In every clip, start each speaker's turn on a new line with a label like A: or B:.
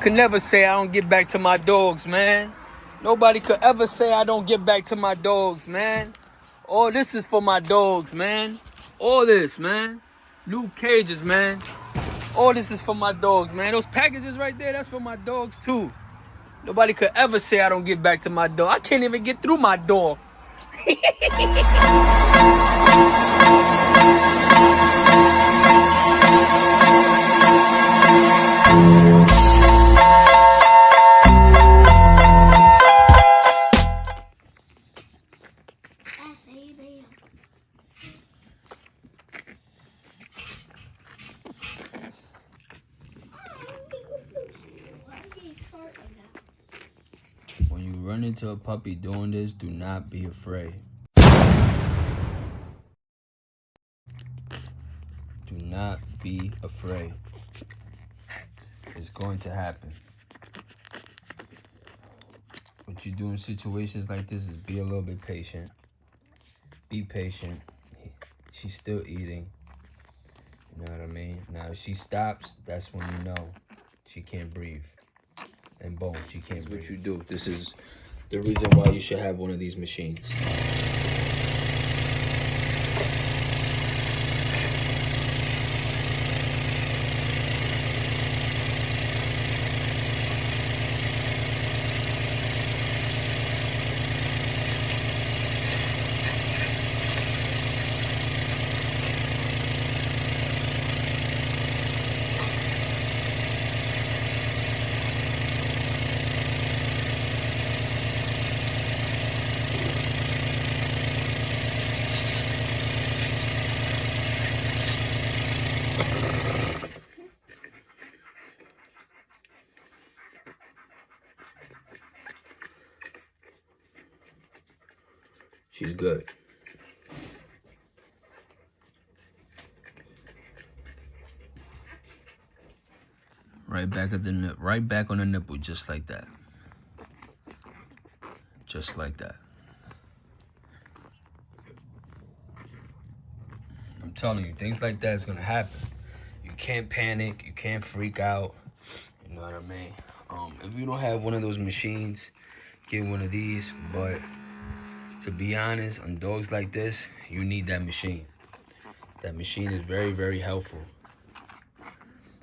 A: could never say I don't get back to my dogs, man. Nobody could ever say I don't get back to my dogs, man. All this is for my dogs, man. All this, man. New cages, man. All this is for my dogs, man. Those packages right there, that's for my dogs, too. Nobody could ever say I don't get back to my dog. I can't even get through my door. When you run into a puppy doing this, do not be afraid. Do not be afraid. It's going to happen. What you do in situations like this is be a little bit patient. Be patient. She's still eating. You know what I mean? Now, if she stops, that's when you know she can't breathe. And boom, she can't breathe. What you do. This is the reason why you should have one of these machines. She's good. Right back at the nip, right back on the nipple, just like that. Just like that. I'm telling you, things like that is gonna happen. You can't panic, you can't freak out. You know what I mean? If you don't have one of those machines, get one of these. But to be honest, on dogs like this, you need that machine. That machine is very, very helpful.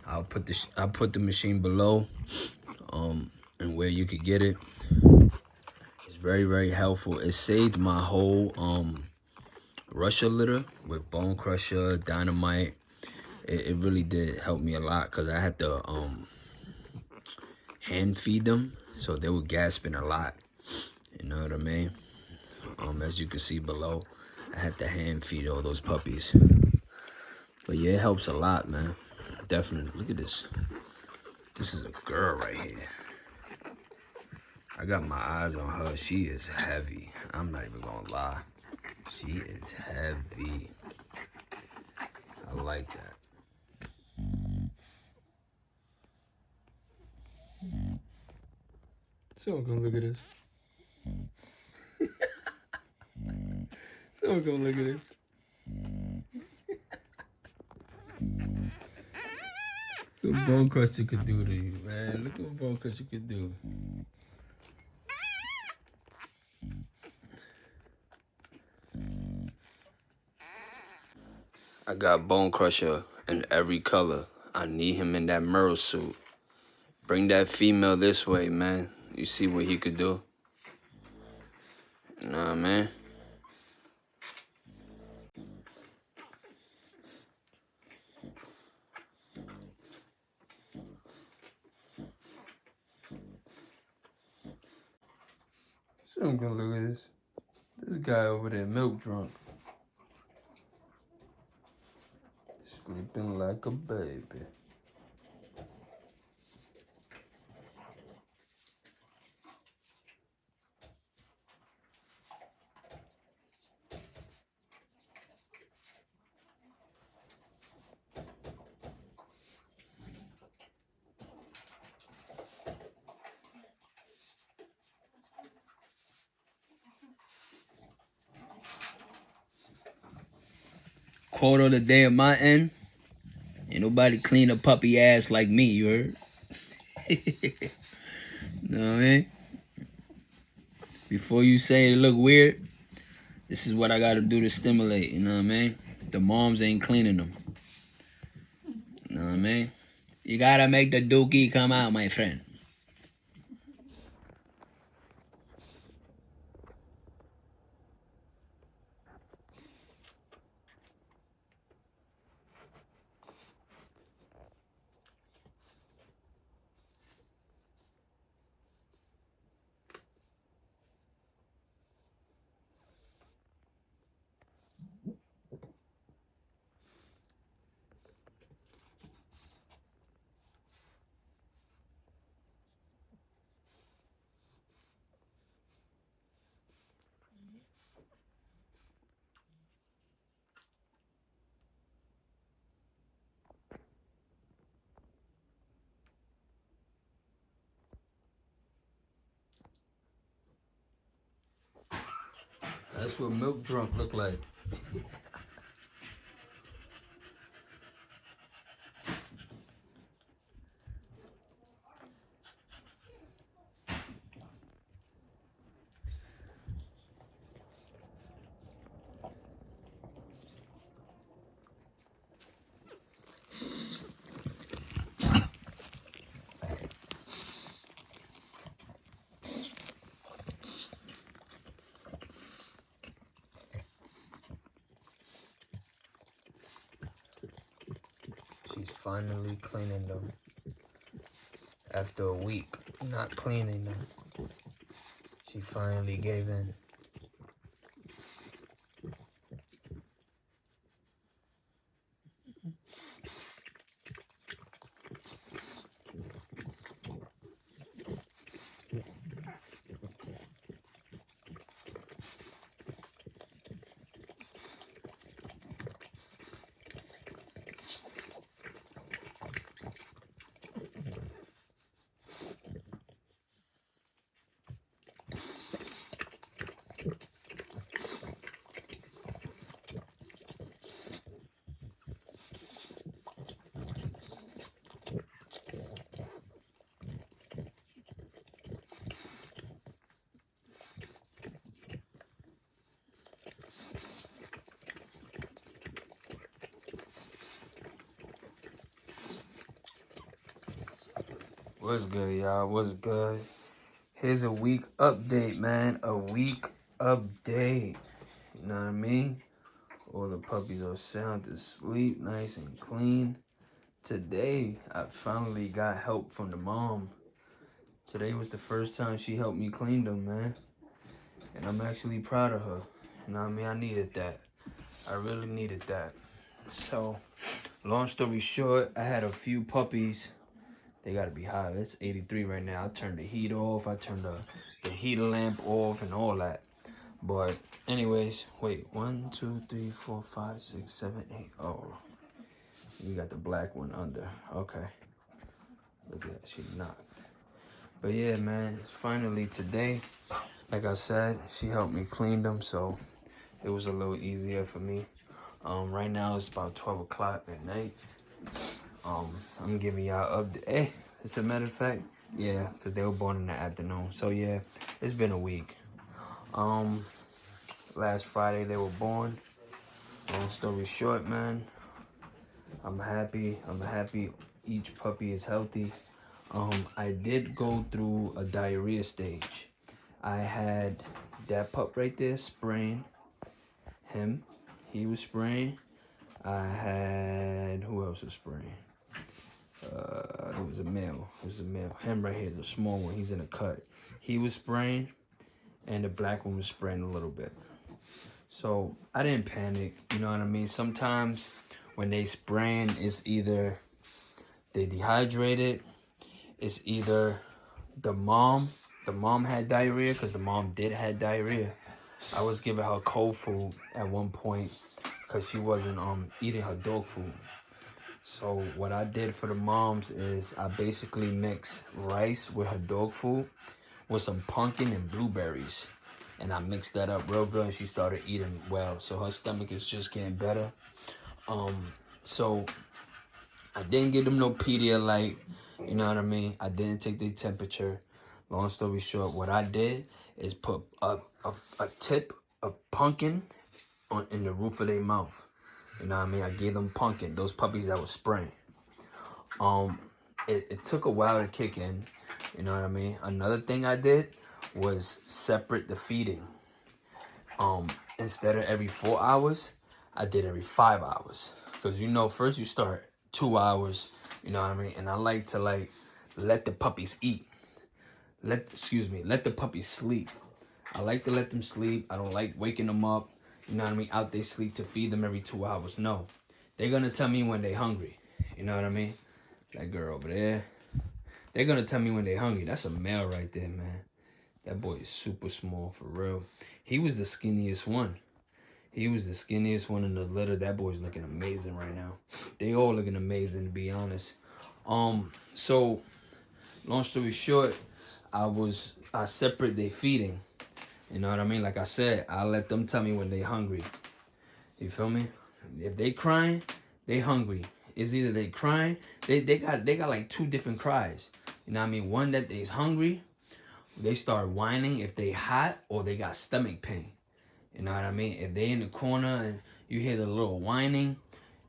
A: I'll put the machine below, and where you could get it. It's very, very helpful. It saved my whole Russia litter with Bone Crusher, Dynamite. It really did help me a lot because I had to hand feed them, so they were gasping a lot. You know what I mean? As you can see below, I had to hand feed all those puppies. But yeah, it helps a lot, man. Definitely. Look at this. This is a girl right here. I got my eyes on her. She is heavy. I'm not even gonna lie. She is heavy. I like that. Someone come look at this. Someone come look at this. That's what Bone Crusher could do to you, man. Look what Bone Crusher could do. I got Bone Crusher in every color. I need him in that Merle suit. Bring that female this way, man. You see what he could do? Nah, man. So I'm gonna look at this. This guy over there, milk drunk. Sleeping like a baby. Quote of the day on my end. Ain't nobody clean a puppy ass like me, you heard? Know what I mean? Before you say it look weird, this is what I gotta do to stimulate, you know what I mean? The moms ain't cleaning them. You know what I mean? You gotta make the dookie come out, my friend. That's what milk drunk look like. She's finally cleaning them. After a week not cleaning them, she finally gave in. What's good, y'all? What's good? Here's a week update, man. A week update. You know what I mean? All the puppies are sound asleep, nice and clean. Today, I finally got help from the mom. Today was the first time she helped me clean them, man. And I'm actually proud of her. You know what I mean? I needed that. I really needed that. So, long story short, I had a few puppies. They gotta be hot. It's 83 right now. I turned the heat off. I turned the heater lamp off and all that. But anyways, wait. 1, 2, 3, 4, 5, 6, 7, 8. Oh, we got the black one under. Okay. Look at that. She knocked. But yeah, man. Finally today, like I said, she helped me clean them. So it was a little easier for me. Right now it's about 12 o'clock at night. I'm giving y'all update. As a matter of fact, yeah, because they were born in the afternoon. So yeah, it's been a week. Last Friday they were born. Long story short, man, I'm happy. I'm happy each puppy is healthy. I did go through a diarrhea stage. I had that pup right there spraying. Him, he was spraying. I had, who else was spraying? It was a male. It was a male. Him right here, the small one. He's in a cut. He was spraying, and the black one was spraying a little bit. So I didn't panic. You know what I mean? Sometimes when they spraying, it's either they dehydrated. It's either the mom had diarrhea, because the mom did have diarrhea. I was giving her cold food at one point because she wasn't eating her dog food. So what I did for the moms is I basically mixed rice with her dog food with some pumpkin and blueberries. And I mixed that up real good and she started eating well. So her stomach is just getting better. So I didn't give them no Pedialyte. You know what I mean? I didn't take their temperature. Long story short, what I did is put a tip of pumpkin in the roof of their mouth. You know what I mean? I gave them pumpkin, those puppies that was spraying. It took a while to kick in. You know what I mean? Another thing I did was separate the feeding. Instead of every 4 hours, I did every 5 hours. Because, you know, first you start 2 hours, you know what I mean? And I like to, like, let the puppies eat. Let the puppies sleep. I like to let them sleep. I don't like waking them up, you know what I mean, out they sleep to feed them every 2 hours. No. They're going to tell me when they're hungry. You know what I mean? That girl over there. They're going to tell me when they're hungry. That's a male right there, man. That boy is super small, for real. He was the skinniest one. He was the skinniest one in the litter. That boy's looking amazing right now. They all looking amazing, to be honest. So, long story short, I separate their feeding. You know what I mean? Like I said, I let them tell me when they hungry. You feel me? If they crying, they hungry. It's either they crying, they got like 2 different cries. You know what I mean? One that they's hungry, they start whining if they hot or they got stomach pain. You know what I mean? If they in the corner and you hear the little whining,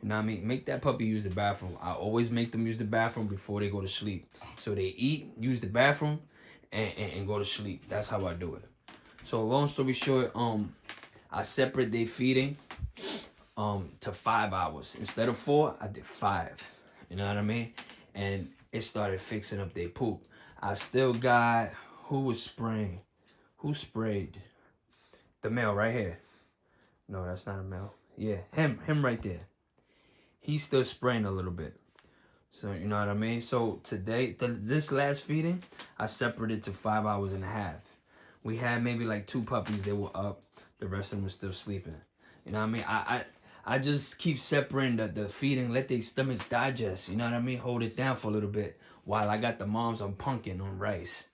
A: you know what I mean? Make that puppy use the bathroom. I always make them use the bathroom before they go to sleep. So they eat, use the bathroom, and go to sleep. That's how I do it. So long story short, I separate their feeding to 5 hours. Instead of 4, I did 5. You know what I mean? And it started fixing up their poop. I still got, who was spraying? Who sprayed? The male right here. No, that's not a male. Yeah, him right there. He's still spraying a little bit. So, you know what I mean? So today, this last feeding, I separated to 5 hours and a half. We had maybe like 2 puppies. They were up. The rest of them were still sleeping. You know what I mean? I just keep separating the feeding. Let their stomach digest. You know what I mean? Hold it down for a little bit. While I got the moms on pumpkin on rice.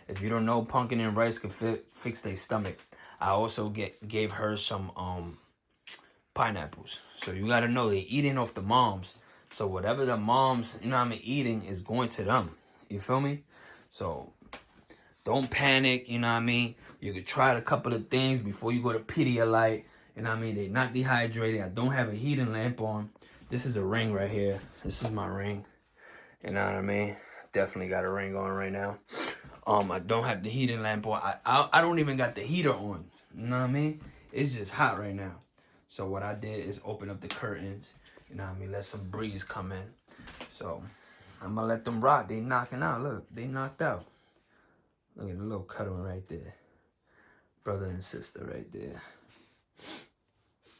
A: If you don't know, pumpkin and rice can fix their stomach. I also gave her some pineapples. So you got to know they eating off the moms. So whatever the moms, you know what I mean, eating is going to them. You feel me? So don't panic, you know what I mean? You could try a couple of things before you go to Pedialyte. You know what I mean? They're not dehydrated. I don't have a heating lamp on. This is a ring right here. This is my ring. You know what I mean? Definitely got a ring on right now. I don't have the heating lamp on. I don't even got the heater on. You know what I mean? It's just hot right now. So what I did is open up the curtains. You know what I mean? Let some breeze come in. So I'm going to let them rock. They knocking out. Look, they knocked out. Look at the little cuddle right there. Brother and sister right there.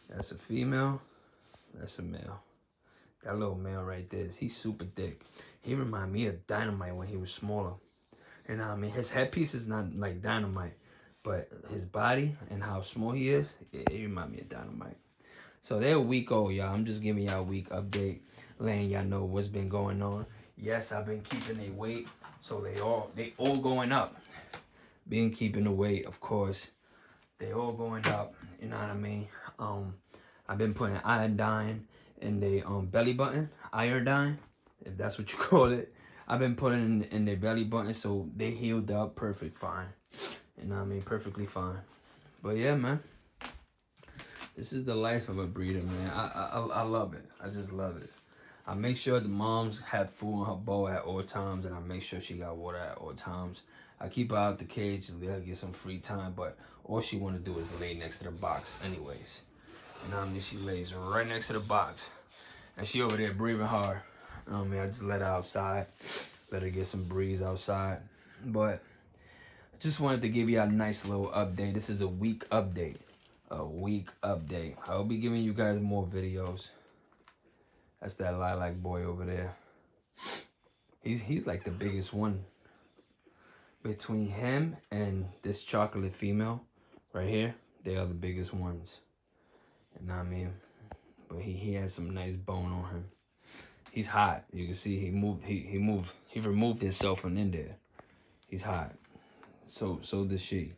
A: That's a female. That's a male. That little male right there, he's super thick. He remind me of Dynamite when he was smaller. You know what I mean? His headpiece is not like Dynamite, but his body and how small he is, it remind me of Dynamite. So they're a week old, y'all. I'm just giving y'all a week update, letting y'all know what's been going on. Yes, I've been keeping their weight, so they all going up. Been keeping the weight, of course. They all going up. You know what I mean? I've been putting iodine in their belly button, iodine, if that's what you call it. I've been putting in their belly button, so they healed up perfect fine. You know what I mean? Perfectly fine. But yeah, man. This is the life of a breeder, man. I love it. I just love it. I make sure the moms have food in her bowl at all times, and I make sure she got water at all times. I keep her out the cage to let her get some free time, but all she want to do is lay next to the box anyways. You know what I mean? She lays right next to the box. And she over there breathing hard. You know what I mean? I just let her outside. Let her get some breeze outside. But I just wanted to give you a nice little update. This is a week update. A week update. I'll be giving you guys more videos. That's that lilac boy over there. He's like the biggest one. Between him and this chocolate female right here, they are the biggest ones. You know what I mean? But he has some nice bone on him. He's hot. You can see he removed himself from in there. He's hot. So does she.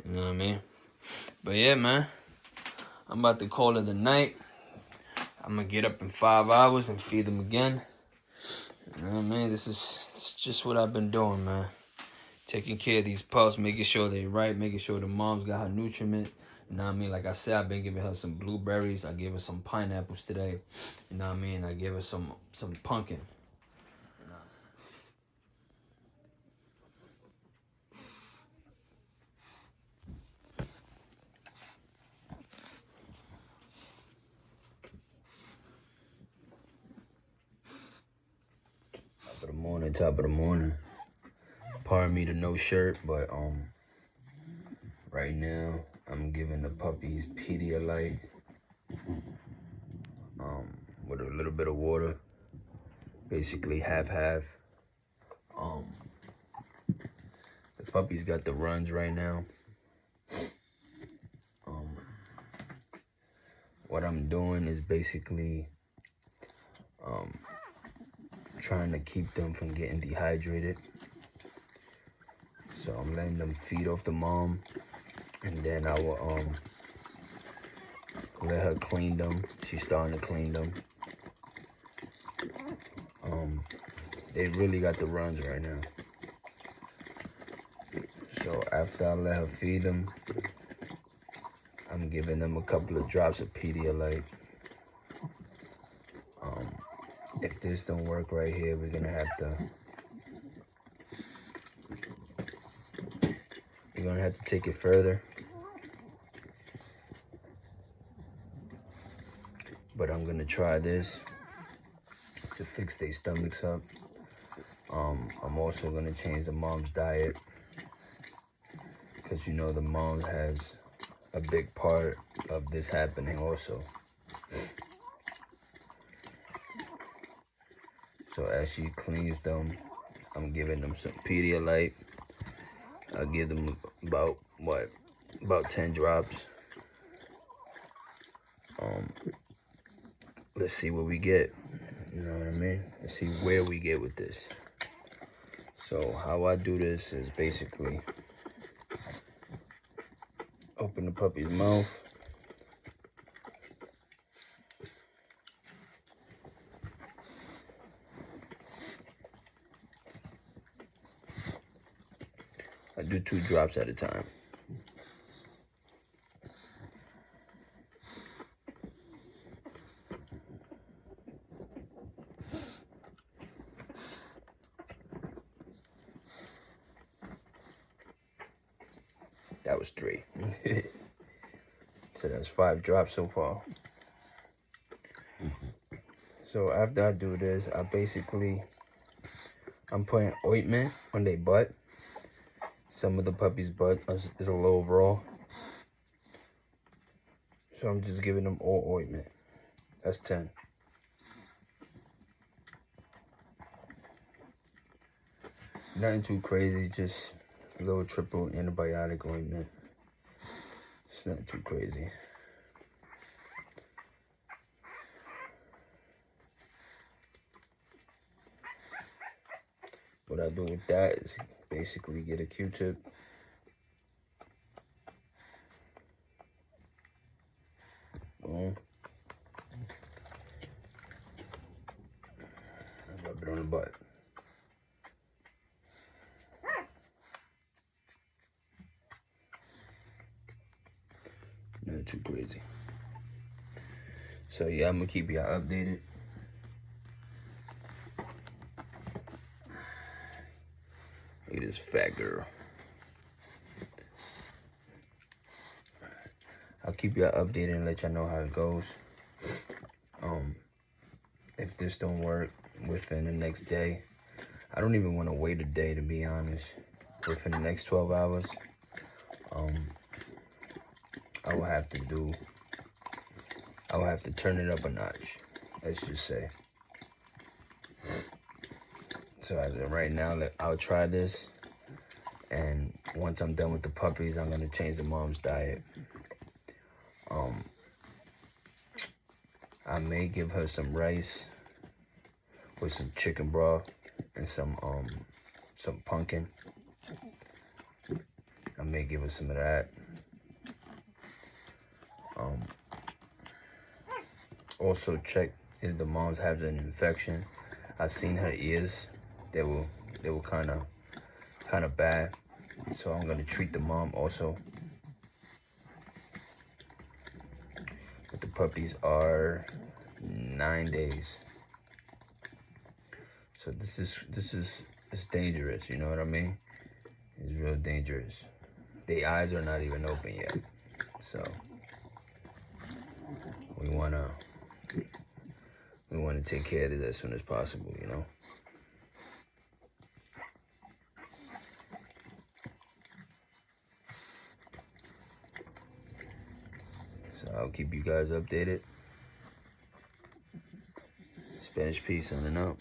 A: You know what I mean? But yeah, man. I'm about to call it a night. I'm gonna get up in 5 hours and feed them again. You know what I mean? This is just what I've been doing, man. Taking care of these pups, making sure they're right, making sure the mom's got her nutriment. You know what I mean? Like I said, I've been giving her some blueberries. I gave her some pineapples today. You know what I mean? I gave her some pumpkin. Top of the morning. Pardon me the no shirt, but right now I'm giving the puppies Pedialyte with a little bit of water, basically half. The puppies got the runs right now. What I'm doing is basically trying to keep them from getting dehydrated. So I'm letting them feed off the mom, and then I will let her clean them. She's starting to clean them. They really got the runs right now. So after I let her feed them, I'm giving them a couple of drops of Pedialyte. If this don't work right here, we're gonna have to take it further. But I'm gonna try this to fix their stomachs up. I'm also gonna change the mom's diet, because you know the mom has a big part of this happening also. So as she cleans them, I'm giving them some Pedialyte. I'll give them about 10 drops. Let's see what we get. You know what I mean? Let's see where we get with this. So how I do this is basically open the puppy's mouth. I do 2 drops at a time. That was 3. So that's 5 drops so far. So after I do this, I'm putting ointment on their butt. Some of the puppy's butt is a little raw. So I'm just giving them all ointment. That's 10. Nothing too crazy, just a little triple antibiotic ointment. It's not too crazy. What I do with that is basically get a Q-tip. Boom. And rub it on the butt. Not too crazy. So yeah, I'm gonna keep y'all updated. Look at this fat girl. I'll keep y'all updated and let y'all know how it goes. If this don't work within the next day, I don't even want to wait a day, to be honest. Within the next 12 hours, I will have to turn it up a notch, let's just say. So as of right now, I'll try this, and once I'm done with the puppies, I'm gonna change the mom's diet. I may give her some rice with some chicken broth and some pumpkin. I may give her some of that. also check if the mom's has an infection. I've seen her ears; they were kind of bad. So I'm gonna treat the mom also. But the puppies are 9 days. So this is it's dangerous. You know what I mean? It's real dangerous. The eyes are not even open yet. So we wanna take care of this as soon as possible, you know. So I'll keep you guys updated. Spanish peace on and out.